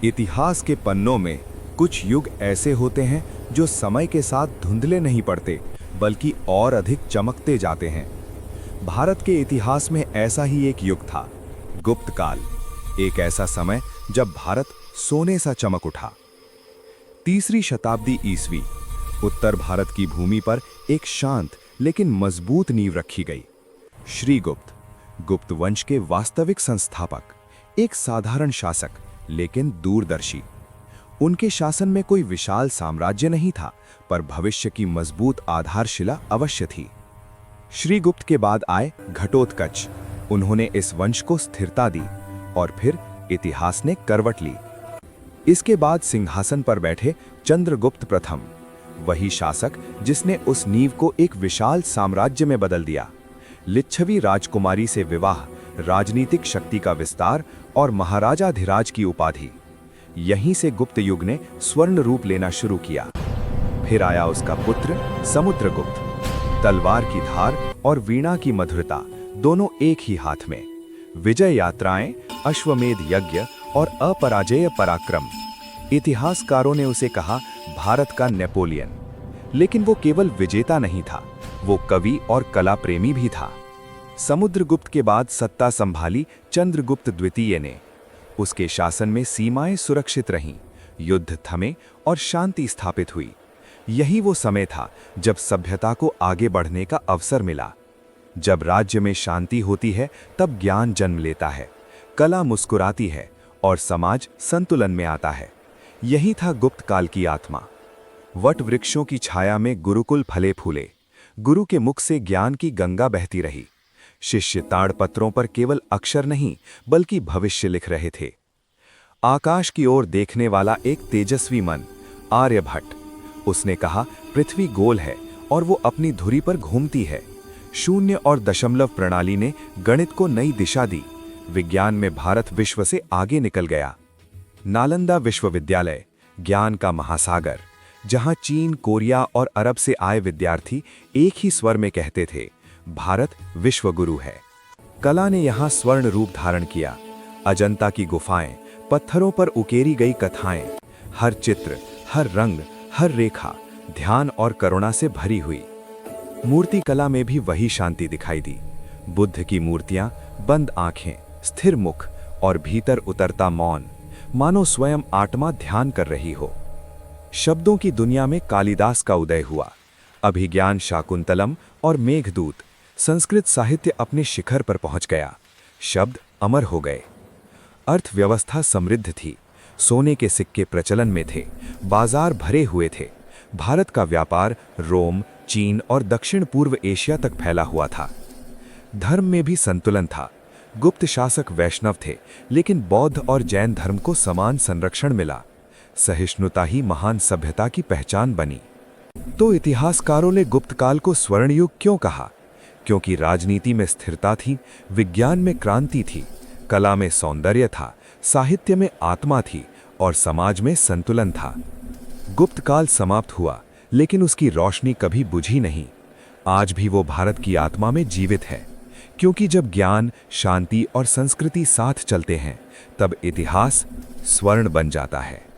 इतिहास के पन्नों में कुछ युग ऐसे होते हैं जो समय के साथ धुंधले नहीं पड़ते, बल्कि और अधिक चमकते जाते हैं। भारत के इतिहास में ऐसा ही एक युग था, गुप्त काल। एक ऐसा समय जब भारत सोने सा चमक उठा। तीसरी शताब्दी ईस्वी, उत्तर भारत की भूमि पर एक शांत लेकिन मजबूत नींव रखी गई। श्रीगुप्त, गुप्त वंश के वास्तविक संस्थापक, एक साधारण शासक लेकिन दूरदर्शी। उनके शासन में कोई विशाल साम्राज्य नहीं था, पर भविष्य की मजबूत आधारशिला अवश्य थी। श्रीगुप्त के बाद आए घटोत्कच। उन्होंने इस वंश को स्थिरता दी और फिर इतिहास ने करवट ली। इसके बाद सिंहासन पर बैठे चंद्रगुप्त प्रथम, वही शासक जिसने उस नींव को एक विशाल साम्राज्य में बदल दिया। लिच्छवी राजकुमारी से विवाह, राजनीतिक शक्ति का विस्तार और महाराजाधिराज की उपाधि। यहीं से गुप्त युग ने स्वर्ण रूप लेना शुरू किया। फिर आया उसका पुत्र समुद्रगुप्त। तलवार की धार और वीणा की मधुरता दोनों एक ही हाथ में। विजय यात्राएं, अश्वमेध यज्ञ और अपराजेय पराक्रम। इतिहासकारों ने उसे कहा भारत का नेपोलियन। लेकिन वो केवल विजेता नहीं था, वो कवि और कला प्रेमी भी था। समुद्रगुप्त के बाद सत्ता संभाली चंद्रगुप्त द्वितीय ने। उसके शासन में सीमाएं सुरक्षित रहीं, युद्ध थमे और शांति स्थापित हुई। यही वो समय था जब सभ्यता को आगे बढ़ने का अवसर मिला। जब राज्य में शांति होती है तब ज्ञान जन्म लेता है, कला मुस्कुराती है और समाज संतुलन में आता है। यही था गुप्त काल की आत्मा। वट वृक्षों की छाया में गुरुकुल फले फूले। गुरु के मुख से ज्ञान की गंगा बहती रही। शिष्य ताड़पत्रों पर केवल अक्षर नहीं बल्कि भविष्य लिख रहे थे। आकाश की ओर देखने वाला एक तेजस्वी मन, आर्यभट्ट। उसने कहा पृथ्वी गोल है और वो अपनी धुरी पर घूमती है। शून्य और दशमलव प्रणाली ने गणित को नई दिशा दी। विज्ञान में भारत विश्व से आगे निकल गया। नालंदा विश्वविद्यालय, ज्ञान का महासागर, जहां चीन, कोरिया और अरब से आए विद्यार्थी एक ही स्वर में कहते थे, भारत विश्वगुरु है। कला ने यहां स्वर्ण रूप धारण किया। अजंता की गुफाएं, पत्थरों पर उकेरी गई कथाएं, हर चित्र, हर रंग, हर रेखा ध्यान और करुणा से भरी हुई। मूर्ति कला में भी वही शांति दिखाई दी। बुद्ध की मूर्तियां, बंद आंखें, स्थिर मुख और भीतर उतरता मौन, मानो स्वयं आत्मा ध्यान कर रही हो। शब्दों की दुनिया में कालिदास का उदय हुआ। अभिज्ञान, शाकुंतलम और मेघदूत। संस्कृत साहित्य अपने शिखर पर पहुंच गया। शब्द अमर हो गए। अर्थव्यवस्था समृद्ध थी। सोने के सिक्के प्रचलन में थे, बाजार भरे हुए थे। भारत का व्यापार रोम, चीन और दक्षिण पूर्व एशिया तक फैला हुआ था। धर्म में भी संतुलन था। गुप्त शासक वैष्णव थे, लेकिन बौद्ध और जैन धर्म को समान संरक्षण मिला। सहिष्णुता ही महान सभ्यता की पहचान बनी। तो इतिहासकारों ने गुप्त काल को स्वर्ण युग क्यों कहा? क्योंकि राजनीति में स्थिरता थी, विज्ञान में क्रांति थी, कला में सौंदर्य था, साहित्य में आत्मा थी और समाज में संतुलन था। गुप्त काल समाप्त हुआ, लेकिन उसकी रोशनी कभी बुझी नहीं। आज भी वो भारत की आत्मा में जीवित है, क्योंकि जब ज्ञान, शांति और संस्कृति साथ चलते हैं, तब इतिहास स्वर्ण बन जाता है।